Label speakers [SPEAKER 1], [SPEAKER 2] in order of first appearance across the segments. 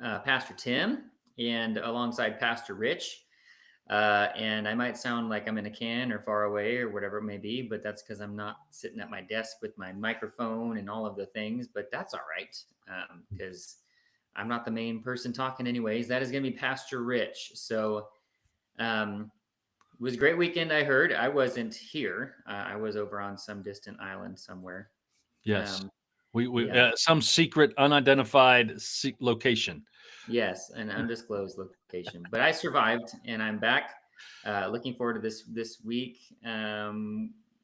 [SPEAKER 1] Pastor Tim and alongside Pastor Rich. And I might sound like I'm in a can or far away or whatever it may be, but that's because I'm not sitting at my desk with my microphone and all of the things. But that's all right, because I'm not the main person talking, anyways. That is going to be Pastor Rich. So it was a great weekend. I heard I wasn't here. I was over on some distant island somewhere.
[SPEAKER 2] Yes.
[SPEAKER 1] Um,
[SPEAKER 2] We
[SPEAKER 1] yeah.
[SPEAKER 2] some secret unidentified location.
[SPEAKER 1] Yes, an undisclosed location. But I survived, and I'm back. Looking forward to this week.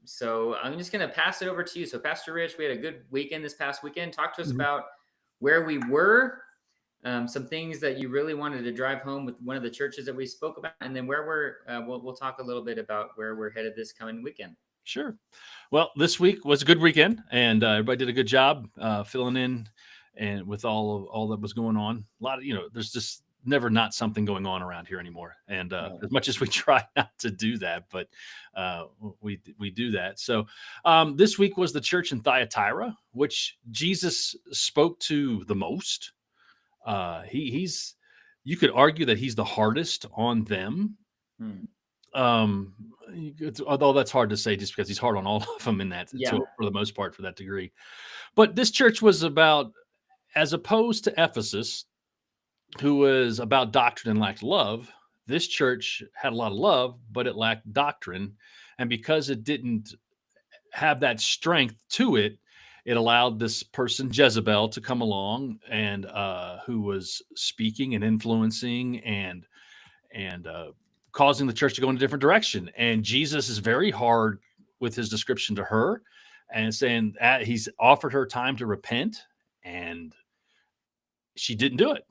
[SPEAKER 1] So I'm just going to pass it over to you. So, Pastor Rich, we had a good weekend this past weekend. Talk to us
[SPEAKER 2] Mhm.
[SPEAKER 1] about where we were, some things that you really wanted to drive home with one of the churches that we spoke about, and then where we'll talk a little bit about where we're headed this coming weekend.
[SPEAKER 2] Sure. Well, this week was a good weekend, and everybody did a good job filling in, and with all that was going on. A lot of there's just never not something going on around here anymore. And
[SPEAKER 1] Right.
[SPEAKER 2] as much as we try not to do that, but we do that. So this week was the church in Thyatira, which Jesus spoke to the most. He's you could argue that he's the hardest on them.
[SPEAKER 1] Hmm.
[SPEAKER 2] Um, although that's hard to say just because he's hard on all of them in that
[SPEAKER 1] Yeah.
[SPEAKER 2] for the most part for that degree. But this church was about, as opposed to Ephesus, who was about doctrine and lacked love, this church had a lot of love, but it lacked doctrine. And because it didn't have that strength to it, it allowed this person Jezebel to come along and who was speaking and influencing and causing the church to go in a different direction. And Jesus is very hard with his description to her and saying that he's offered her time to repent, and she didn't do it.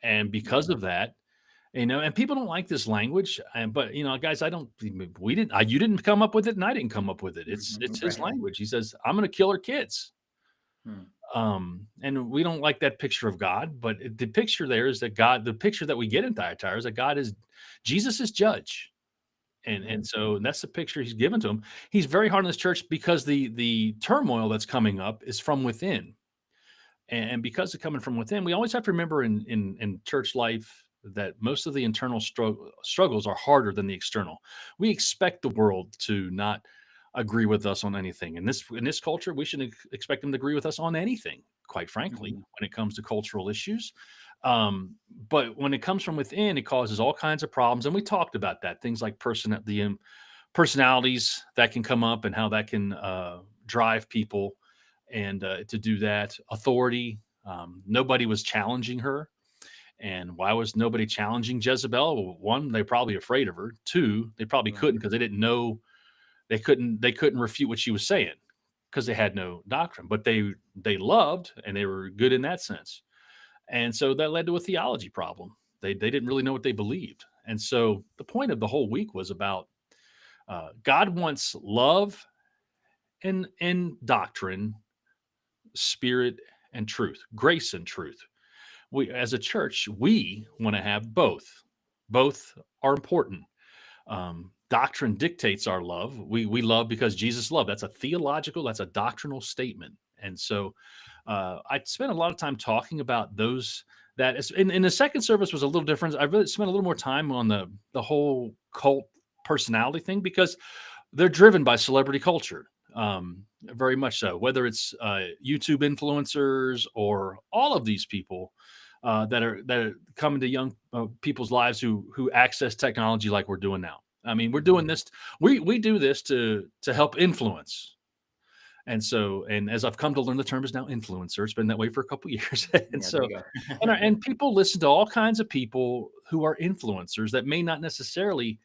[SPEAKER 2] And because
[SPEAKER 1] Yeah.
[SPEAKER 2] of that, and people don't like this language, but guys, I don't. We didn't. You didn't come up with it, and I didn't come up with it. It's his
[SPEAKER 1] Right.
[SPEAKER 2] language. He says, "I'm going to kill her kids."
[SPEAKER 1] Hmm.
[SPEAKER 2] And we don't like that picture of God, but the picture there is that God. The picture that we get in Thyatira is that God is Jesus is judge. And
[SPEAKER 1] Hmm.
[SPEAKER 2] so that's the picture he's given to him. He's very hard on this church because the turmoil that's coming up is from within. And because it's coming from within, we always have to remember in church life that most of the internal struggles are harder than the external. We expect the world to not agree with us on anything. In this culture, we should expect them to agree with us on anything, quite frankly,
[SPEAKER 1] Hmm.
[SPEAKER 2] when it comes to cultural issues. But when it comes from within, it causes all kinds of problems. And we talked about that. Things like personalities that can come up and how that can drive people, and to do that authority. Nobody was challenging her. And why was nobody challenging Jezebel? Well, one, they're probably afraid of her. Two, they probably
[SPEAKER 1] Right.
[SPEAKER 2] couldn't because they didn't know. They couldn't refute what she was saying because they had no doctrine. But they loved, and they were good in that sense. And so that led to a theology problem. They didn't really know what they believed. And so the point of the whole week was about God wants love and doctrine, spirit and truth, grace and truth. We, as a church, we want to have both. Both are important. Doctrine dictates our love. We love because Jesus loved. That's a theological, that's a doctrinal statement. And so I spent a lot of time talking about those. That is, in the second service was a little different. I really spent a little more time on the whole cult personality thing because they're driven by celebrity culture, very much so. Whether it's YouTube influencers or all of these people that are coming to young people's lives who access technology like we're doing now. I mean, we're doing
[SPEAKER 1] Hmm.
[SPEAKER 2] this. We do this to help influence. And so, and as I've come to learn, the term is now influencer. It's been that way for a couple years, and
[SPEAKER 1] Yeah. There
[SPEAKER 2] so,
[SPEAKER 1] you go.
[SPEAKER 2] and people listen to all kinds of people who are influencers that may not necessarily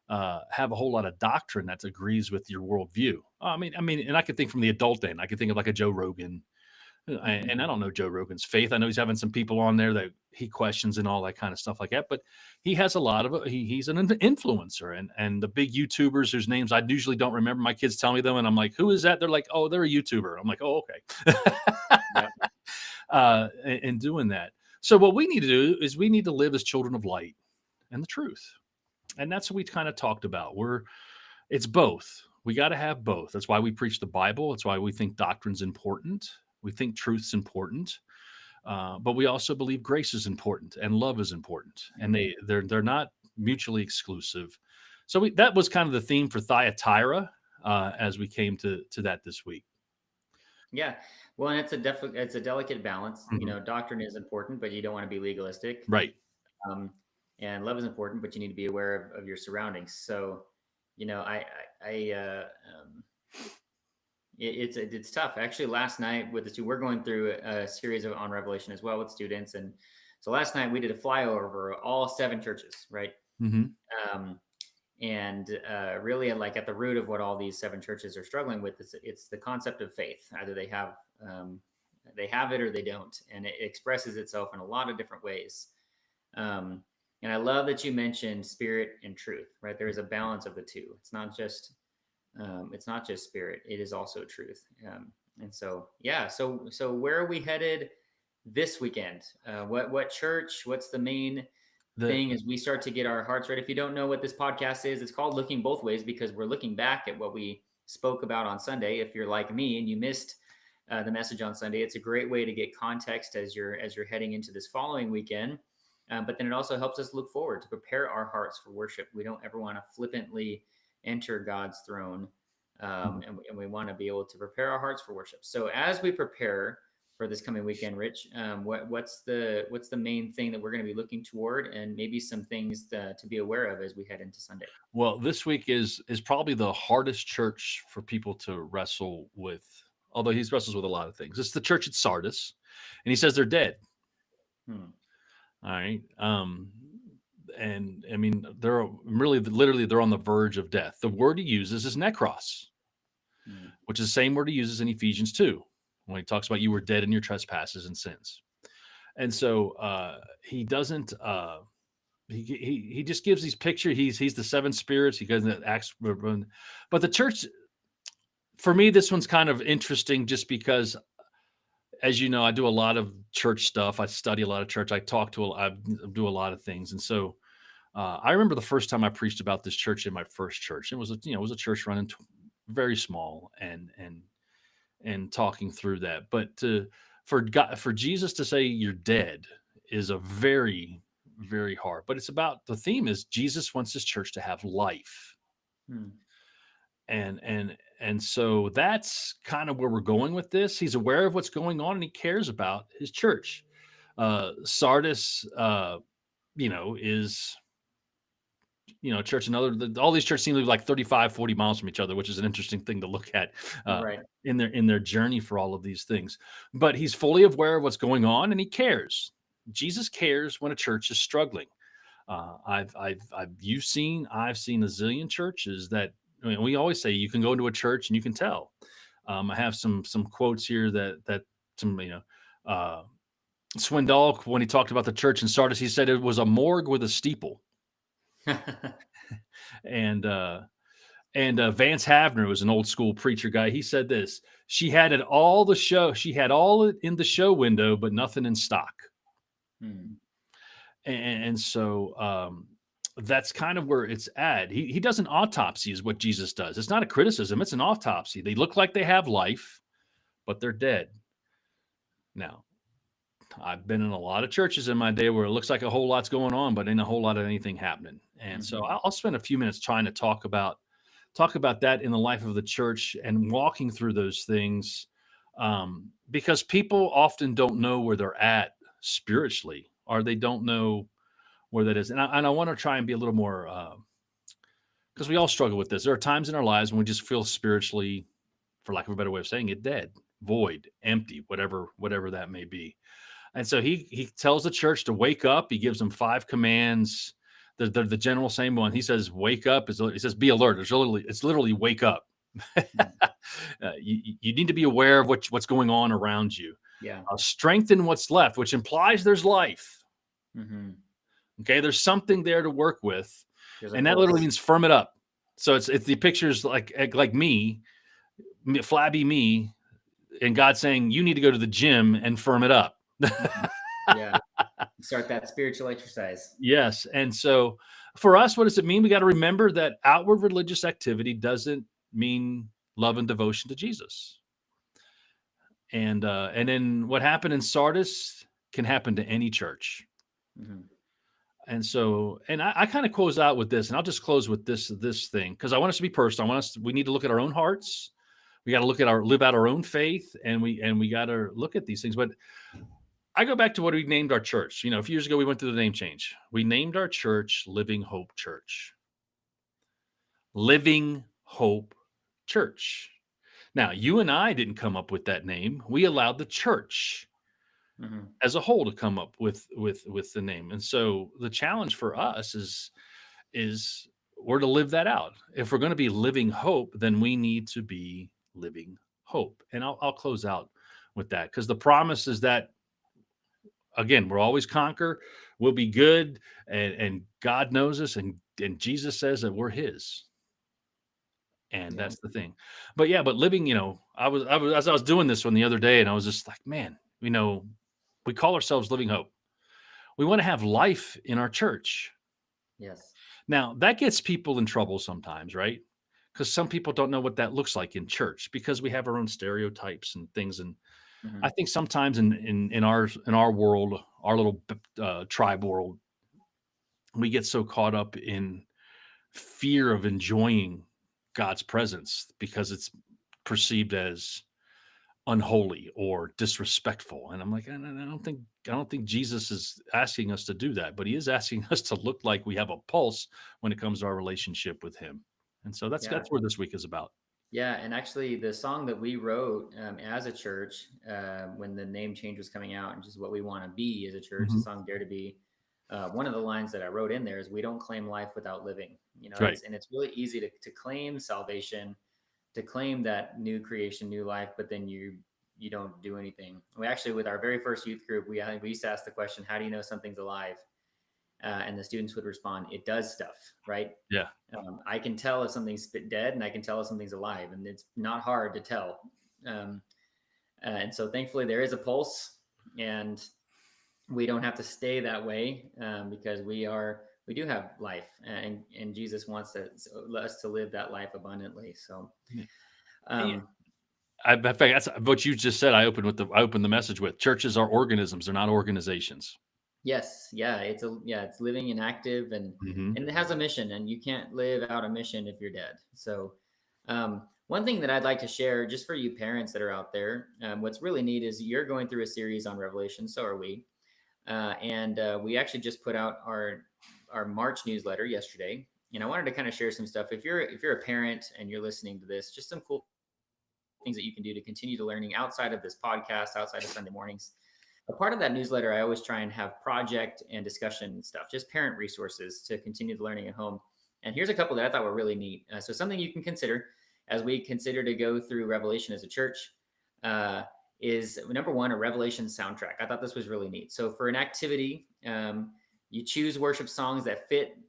[SPEAKER 2] have a whole lot of doctrine that agrees with your worldview. I mean, and I could think from the adult end. I could think of like a Joe Rogan, and I
[SPEAKER 1] Mhm.
[SPEAKER 2] don't know Joe Rogan's faith. I know he's having some people on there that he questions and all that kind of stuff like that. But he has a lot of he's an influencer, and the big YouTubers whose names I usually don't remember. My kids tell me them, and I'm like, who is that? They're like, oh, they're a YouTuber. I'm like, oh, okay.
[SPEAKER 1] Yep.
[SPEAKER 2] And doing that. So what we need to do is we need to live as children of light and the truth, and that's what we kind of talked about. It's both. We got to have both. That's why we preach the Bible. That's why we think doctrine's important. We think truth's important. But we also believe grace is important and love is important, and
[SPEAKER 1] Mhm.
[SPEAKER 2] they're not mutually exclusive. So that was kind of the theme for Thyatira as we came to that this week.
[SPEAKER 1] Yeah. Well, and it's a delicate balance. You
[SPEAKER 2] Mhm.
[SPEAKER 1] know, doctrine is important, but you don't want to be legalistic.
[SPEAKER 2] Right.
[SPEAKER 1] Um, and love is important, but you need to be aware of your surroundings. So, you know, um, it's tough. Actually, last night with the two, we're going through a series of on Revelation as well with students, and so last night we did a flyover over all 7 churches, right?
[SPEAKER 2] Hmm.
[SPEAKER 1] Um, and really, like at the root of what all these 7 churches are struggling with, it's the concept of faith. Either um, they have it or they don't, and it expresses itself in a lot of different ways. Um, and I love that you mentioned spirit and truth, right? There is a balance of the two. It's not just spirit; it is also truth. And so, yeah. So where are we headed this weekend? What church? What's the main
[SPEAKER 2] The
[SPEAKER 1] thing as we start to get our hearts right? If you don't know what this podcast is, it's called Looking Both Ways because we're looking back at what we spoke about on Sunday. If you're like me and you missed the message on Sunday, it's a great way to get context as you're heading into this following weekend. But then it also helps us look forward to prepare our hearts for worship. We don't ever want to flippantly enter God's throne, and we want to be able to prepare our hearts for worship. So as we prepare for this coming weekend, Rich, what's the main thing that we're going to be looking toward, and maybe some things to be aware of as we head into Sunday?
[SPEAKER 2] well, this week is probably the hardest church for people to wrestle with. Although he wrestles with a lot of things. It's the church at Sardis, and he says they're dead.
[SPEAKER 1] Hmm.
[SPEAKER 2] All right. And I mean, they're really literally they're on the verge of death. The word he uses is necros,
[SPEAKER 1] Hmm.
[SPEAKER 2] which is the same word he uses in Ephesians 2 when he talks about you were dead in your trespasses and sins. And so he doesn't he just gives these picture. He's the 7 spirits. He goes into acts, but the church, for me, this one's kind of interesting just because, as you know, I do a lot of church stuff. I study a lot of church. I do a lot of things, and so I remember the first time I preached about this church in my first church. It was a church running very small, and talking through that. But for Jesus to say you're dead is a very, very hard. But it's about the theme is Jesus wants his church to have life,
[SPEAKER 1] Hmm.
[SPEAKER 2] and so that's kind of where we're going with this. He's aware of what's going on and he cares about his church. Sardis, is church all these churches seem to be like 35, 40 miles from each other, which is an interesting thing to look at uh,
[SPEAKER 1] Right.
[SPEAKER 2] in their journey for all of these things. But he's fully aware of what's going on and he cares. Jesus cares when a church is struggling. I've seen a zillion churches that, I mean, we always say you can go into a church and you can tell. I have some quotes here that some uh, Swindoll, when he talked about the church in Sardis, he said it was a morgue with a steeple. And Vance Havner was an old school preacher guy. He said this: she had it all the show. She had all it in the show window, but nothing in stock.
[SPEAKER 1] Hmm.
[SPEAKER 2] And so that's kind of where it's at. He does an autopsy, is what Jesus does. It's not a criticism; it's an autopsy. They look like they have life, but they're dead. Now, I've been in a lot of churches in my day where it looks like a whole lot's going on, but ain't a whole lot of anything happening. And so
[SPEAKER 1] Mhm.
[SPEAKER 2] I'll spend a few minutes trying to talk about that in the life of the church and walking through those things, because people often don't know where they're at spiritually, or they don't know where that is. And I want to try and be a little more, because we all struggle with this. There are times in our lives when we just feel spiritually, for lack of a better way of saying it, dead, void, empty, whatever that may be. And so he tells the church to wake up. He gives them 5 commands. The general same one. He says, "Wake up." He says, "Be alert." It's literally wake up.
[SPEAKER 1] Mm.
[SPEAKER 2] You need to be aware of what's going on around you.
[SPEAKER 1] Yeah.
[SPEAKER 2] Strengthen what's left, which implies there's life.
[SPEAKER 1] Hmm.
[SPEAKER 2] Okay, there's something there to work with,
[SPEAKER 1] There's a
[SPEAKER 2] and that literally
[SPEAKER 1] pulse.
[SPEAKER 2] means firm it up. So it's the pictures like flabby me, and God saying you need to go to the gym and firm it up.
[SPEAKER 1] Mhm. Yeah. Start that spiritual exercise.
[SPEAKER 2] Yes. And so for us, what does it mean? We got to remember that outward religious activity doesn't mean love and devotion to Jesus. And then what happened in Sardis? can happen to any church.
[SPEAKER 1] Mhm.
[SPEAKER 2] And so, and I kind of close out with this, and I'll just close with this thing because I want us to be personal. We need to look at our own hearts. We got to look at live out our own faith, and we got to look at these things. But I go back to what we named our church. A few years ago we went through the name change. We named our church Living Hope Church. Living Hope Church. Now, you and I didn't come up with that name. We allowed the church
[SPEAKER 1] Mhm.
[SPEAKER 2] as a whole to come up with the name. And so the challenge for us is we're to live that out. If we're going to be living hope, then we need to be living hope. And I'll close out with that because the promise is that again, we'll always conquer, we'll be good, and God knows us, and Jesus says that we're his. And
[SPEAKER 1] Yeah.
[SPEAKER 2] that's the thing. But yeah, but living, I was as I was doing this one the other day, and I was just like, man, we call ourselves Living Hope. We want to have life in our church.
[SPEAKER 1] Yes.
[SPEAKER 2] Now, that gets people in trouble sometimes, right? Because some people don't know what that looks like in church because we have our own stereotypes and things. And I
[SPEAKER 1] Mhm.
[SPEAKER 2] think sometimes in our world, our little tribe world, we get so caught up in fear of enjoying God's presence because it's perceived as unholy or disrespectful. And I'm like, I don't think Jesus is asking us to do that, but he is asking us to look like we have a pulse when it comes to our relationship with him. And so that's
[SPEAKER 1] Yeah.
[SPEAKER 2] that's where this week is about.
[SPEAKER 1] Yeah, and actually, the song that we wrote as a church when the name change was coming out, and just what we want to be as a church, the
[SPEAKER 2] Mhm.
[SPEAKER 1] song "Dare to Be." One of the lines that I wrote in there is, "We don't claim life without living."
[SPEAKER 2] Right.
[SPEAKER 1] It's really easy to claim salvation, to claim that new creation, new life, but then you don't do anything. We actually, with our very first youth group, we used to ask the question, "How do you know something's alive?" And the students would respond, "It does stuff," right?
[SPEAKER 2] Yeah.
[SPEAKER 1] I can tell if something's dead, and I can tell if something's alive, and it's not hard to tell. Um, and so, thankfully, there is a pulse, and we don't have to stay that way because we do have life, and Jesus wants us to live that life abundantly. So,
[SPEAKER 2] Yeah. Yeah.
[SPEAKER 1] um,
[SPEAKER 2] In fact, that's what you just said. I opened the message with churches are organisms; they're not organizations.
[SPEAKER 1] yes, yeah, it's living and active,
[SPEAKER 2] Hmm.
[SPEAKER 1] and it has a mission, and you can't live out a mission if you're dead. So, one thing that I'd like to share, just for you parents that are out there, what's really neat is you're going through a series on Revelation. So are we, and we actually just put out our March newsletter yesterday. And I wanted to kind of share some stuff. If you're a parent and you're listening to this, just some cool things that you can do to continue to learning outside of this podcast, outside of Sunday mornings. A part of that newsletter, I always try and have project and discussion stuff, just parent resources to continue the learning at home. And here's a couple that I thought were really neat. So something you can consider as we consider to go through Revelation as a church uh, is number one, a Revelation soundtrack. I thought this was really neat. So for an activity, you choose worship songs that fit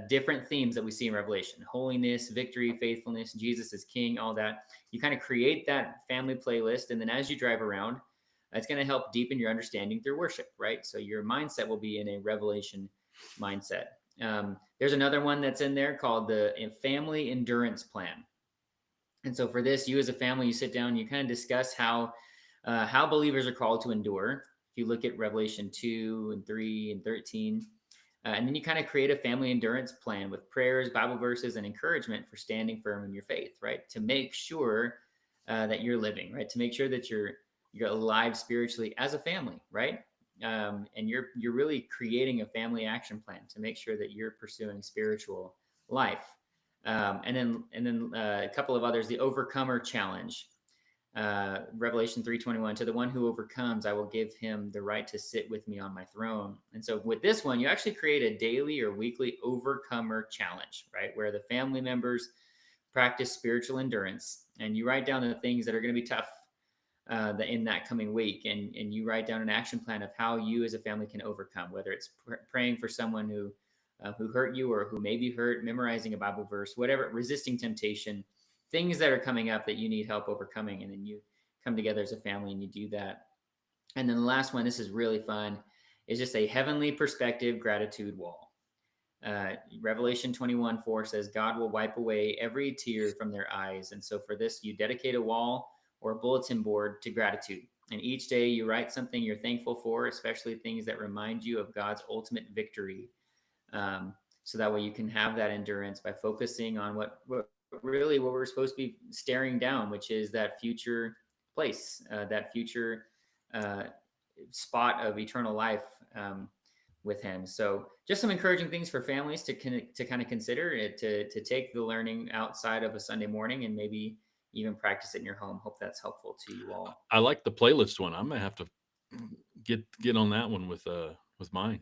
[SPEAKER 1] different themes that we see in Revelation: holiness, victory, faithfulness, Jesus is King, all that. You kind of create that family playlist. And then as you drive around, it's going to help deepen your understanding through worship, right? So your mindset will be in a Revelation mindset. There's another one that's in there called the Family Endurance Plan. And so for this, you as a family, you sit down, you kind of discuss how believers are called to endure. If you look at Revelation 2 and 3 and 13, and then you kind of create a family endurance plan with prayers, Bible verses, and encouragement for standing firm in your faith, right? To make sure that you're living, right? To make sure that you're alive spiritually as a family, right? And you're really creating a family action plan to make sure that you're pursuing spiritual life. And then a couple of others, the Overcomer Challenge, Revelation 3:21, to the one who overcomes, I will give him the right to sit with me on my throne. And so with this one, you actually create a daily or weekly overcomer challenge, right? Where the family members practice spiritual endurance, and you write down the things that are going to be tough in that coming week, and you write down an action plan of how you as a family can overcome, whether it's praying for someone who hurt you or who may be hurt, memorizing a Bible verse, whatever, resisting temptation, things that are coming up that you need help overcoming. And then you come together as a family and you do that. And then the last one, this is really fun, is just a heavenly perspective gratitude wall. Revelation 21:4 says, God will wipe away every tear from their eyes. And so for this, you dedicate a wall or a bulletin board to gratitude. And each day you write something you're thankful for, especially things that remind you of God's ultimate victory. So that way you can have that endurance by focusing on what really what we're supposed to be staring down, which is that future place, that future uh, spot of eternal life with Him. So, just some encouraging things for families to kind of consider it, to take the learning outside of a Sunday morning and maybe even practice it in your home. Hope that's helpful to you all.
[SPEAKER 2] I like the playlist one. I might have to get on that one with mine.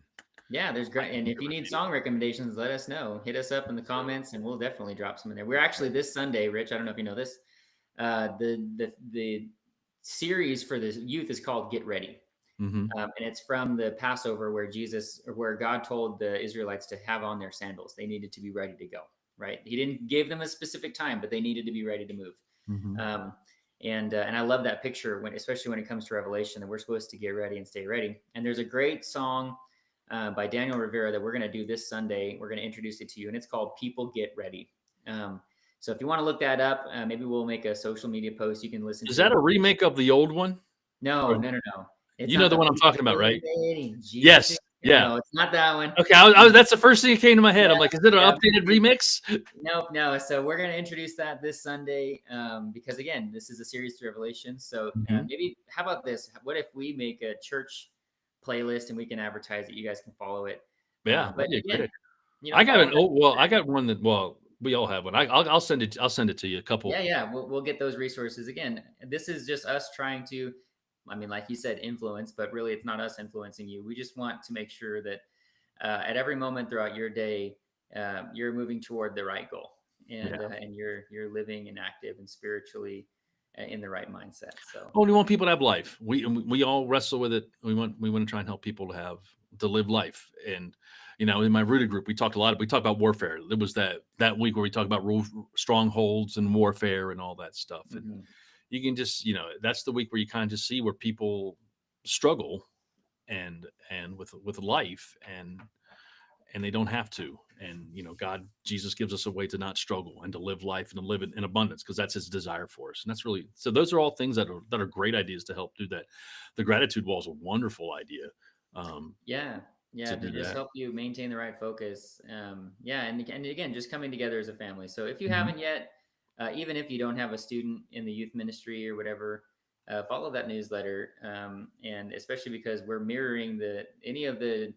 [SPEAKER 1] Yeah, there's
[SPEAKER 2] I
[SPEAKER 1] great.
[SPEAKER 2] can
[SPEAKER 1] And
[SPEAKER 2] get
[SPEAKER 1] if
[SPEAKER 2] a
[SPEAKER 1] you need
[SPEAKER 2] review.
[SPEAKER 1] song recommendations, let us know. Hit us up in the comments, and we'll definitely drop some in there. We're actually this Sunday, Rich. I don't know if you know this. The series for the youth is called Get Ready,
[SPEAKER 2] Hmm.
[SPEAKER 1] and it's from the Passover where where God told the Israelites to have on their sandals. They needed to be ready to go. Right? He didn't give them a specific time, but they needed to be ready to move.
[SPEAKER 2] Hmm.
[SPEAKER 1] Um, and I love that picture when, especially when it comes to Revelation, that we're supposed to get ready and stay ready. And there's a great song by Daniel Rivera that we're going to do this Sunday. We're going to introduce it to you, and it's called "People Get Ready." So if you want to look that up, maybe we'll make a social media post. You can listen
[SPEAKER 2] Is
[SPEAKER 1] to
[SPEAKER 2] that
[SPEAKER 1] it.
[SPEAKER 2] a remake of the old one?
[SPEAKER 1] No,
[SPEAKER 2] Or
[SPEAKER 1] no, no, no. It's
[SPEAKER 2] you know
[SPEAKER 1] not
[SPEAKER 2] the
[SPEAKER 1] the
[SPEAKER 2] one I'm
[SPEAKER 1] people
[SPEAKER 2] talking about, right?
[SPEAKER 1] get ready. Jesus
[SPEAKER 2] Yes.
[SPEAKER 1] is.
[SPEAKER 2] Yeah.
[SPEAKER 1] No, it's not that one.
[SPEAKER 2] Okay. That's the first thing that came to my head. I'm
[SPEAKER 1] Yeah,
[SPEAKER 2] like, is it an
[SPEAKER 1] yeah.
[SPEAKER 2] updated remix?
[SPEAKER 1] Nope, no. So we're going to introduce that this Sunday because again, this is a series through Revelation. So
[SPEAKER 2] Hmm.
[SPEAKER 1] maybe how about this? What if we make a church playlist and we can advertise it? You guys can follow it.
[SPEAKER 2] Yeah,
[SPEAKER 1] But
[SPEAKER 2] that'd be a great
[SPEAKER 1] again,
[SPEAKER 2] idea. I got
[SPEAKER 1] follow
[SPEAKER 2] an
[SPEAKER 1] that.
[SPEAKER 2] old. Well, I got one that. Well, we all have one. I'll send it. I'll send it to you. A couple.
[SPEAKER 1] Yeah, yeah. We'll get those resources again. This is just us trying to, I mean, like you said, influence, but really it's not us influencing you. We just want to make sure that at every moment throughout your day, you're moving toward the right goal,
[SPEAKER 2] Yeah.
[SPEAKER 1] and you're living and active and spiritually in the right mindset. So
[SPEAKER 2] Well, we want people to have life. We all wrestle with it. We want to try and help people to live life. And in my rooted group, we talked a lot. We talked about warfare. It was that week where we talked about strongholds and warfare and all that stuff. And
[SPEAKER 1] mhm.
[SPEAKER 2] you can just that's the week where you kind of just see where people struggle and with life and they don't have to. And God, Jesus gives us a way to not struggle and to live life and to live it in abundance because that's His desire for us. And that's really so. Those are all things that are great ideas to help do that. The gratitude wall is a wonderful idea
[SPEAKER 1] Yeah, yeah,
[SPEAKER 2] to
[SPEAKER 1] to
[SPEAKER 2] do
[SPEAKER 1] just
[SPEAKER 2] that.
[SPEAKER 1] help you maintain the right focus. Yeah, and again, just coming together as a family. So if you
[SPEAKER 2] Mhm.
[SPEAKER 1] haven't yet, even if you don't have a student in the youth ministry or whatever, follow that newsletter. And especially because we're mirroring any of the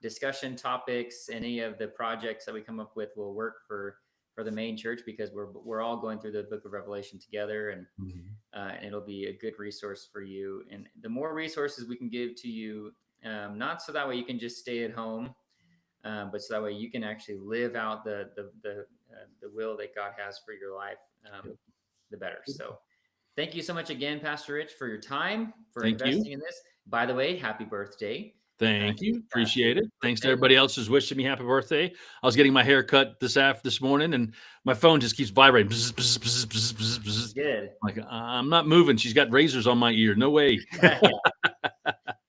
[SPEAKER 1] discussion topics, any of the projects that we come up with will work for the main church because we're all going through the Book of Revelation together,
[SPEAKER 2] Mhm.
[SPEAKER 1] and it'll be a good resource for you. And the more resources we can give to you, not so that way you can just stay at home, but so that way you can actually live out the will that God has for your life,
[SPEAKER 2] Yep.
[SPEAKER 1] the better. So, thank you so much again, Pastor Rich, for your time, for
[SPEAKER 2] Thank you.
[SPEAKER 1] investing in this. By the way, happy birthday
[SPEAKER 2] Thank
[SPEAKER 1] to
[SPEAKER 2] you.
[SPEAKER 1] this past week.
[SPEAKER 2] Appreciate it. Thanks to
[SPEAKER 1] Birthday.
[SPEAKER 2] everybody else who's wishing me happy birthday. I was getting my hair cut this morning, and my phone just keeps vibrating. Bzz, bzz, bzz, bzz, bzz, bzz.
[SPEAKER 1] Good.
[SPEAKER 2] Like I'm not moving. She's got razors on my ear. No way.
[SPEAKER 1] Yeah.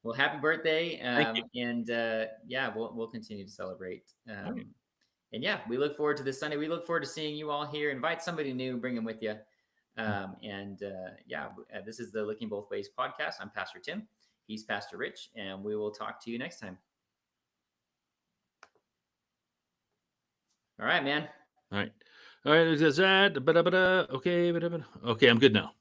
[SPEAKER 1] Well, happy birthday,
[SPEAKER 2] Thank you.
[SPEAKER 1] and yeah, we'll continue to celebrate.
[SPEAKER 2] All right.
[SPEAKER 1] And yeah, we look forward to this Sunday. We look forward to seeing you all here. Invite somebody new, bring them with you. And yeah, this is the Looking Both Ways podcast. I'm Pastor Tim. He's Pastor Rich, and we will talk to you next time. All right, man.
[SPEAKER 2] All right. All right. Is that? Okay. Okay. I'm good now.